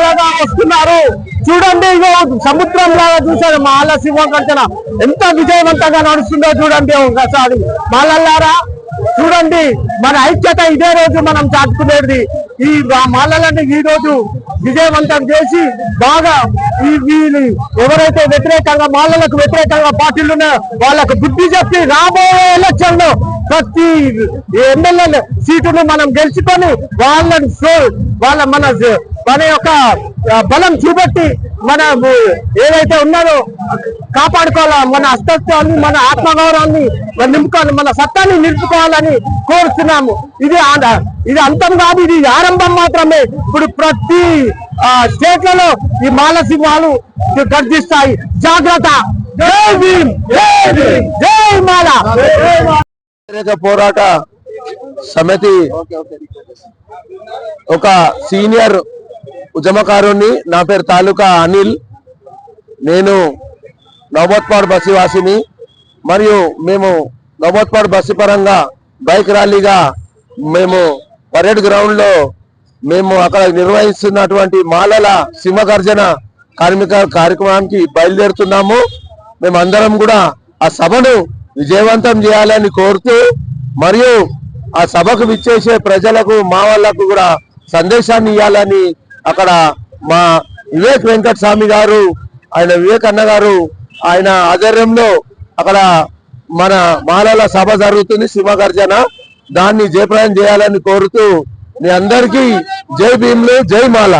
లాగా వస్తున్నారు. చూడండి, ఇగో సముద్రం లాగా చూసారు మాల సింహగర్జన ఎంత విజయవంతంగా నడుస్తుందో చూడండి ఒకసారి. మాలల్లారా చూడండి, మన ఐక్యత ఇదే రోజు మనం చాటుకునేది. ఈ మాలలని ఈ రోజు విజయవంతం చేసి బాగా వీళ్ళు ఎవరైతే వ్యతిరేకంగా మాలలకు వ్యతిరేకంగా పార్టీలు ఉన్నాయో వాళ్ళకు బుద్ధి చెప్పి రాబోయే ఎలక్షన్ లో ప్రతి ఎమ్మెల్యే సీటును మనం గెలుచుకొని మన యొక్క బలం చూపెట్టి మన ఏదైతే ఉన్నారో కాపాడుకోవాలా, మన అస్తిత్వాన్ని మన ఆత్మగౌరవాన్ని నింపుకోవాలి, మన సత్తాన్ని నిలుపుకోవాలని కోరుతున్నాము. ఇది అంతం కాదు, ఇది ఆరంభం మాత్రమే. ఇప్పుడు ప్రతి స్టేట్లలో ఈ మాల సింహాలు గర్జిస్తాయి. జాగ్రత్త. జై భీమ్, జై మాల. పోరాట సమితి ఒక సీనియర్ ఉద్యమకారుణ్ణి. నా పేరు తాలూకా అనిల్. నేను నవబత్పాడు బస్సు వాసిని. మరియు మేము నవబత్పాడు బస్సు పరంగా బైక్ ర్యాలీగా మేము పరేడ్ గ్రౌండ్ లో మేము అక్కడ నిర్వహిస్తున్నటువంటి మాలల సింహగర్జన కార్యక్రమానికి బయలుదేరుతున్నాము. మేమందరం కూడా ఆ సభను విజయవంతం చేయాలని కోరుతూ, మరియు ఆ సభకు విచ్చేసే ప్రజలకు మా వాళ్ళకు కూడా సందేశాన్ని ఇవ్వాలని అక్కడ మా వివేక్ వెంకట స్వామి గారు, ఆయన వివేక్ అన్న గారు, ఆయన ఆధ్వర్యంలో అక్కడ మన మాలల సభ జరుగుతుంది, సింహగర్జన. దాన్ని జయప్రదం చేయాలని కోరుతూ మీ అందరికీ జై భీమ్లు, జై మాల.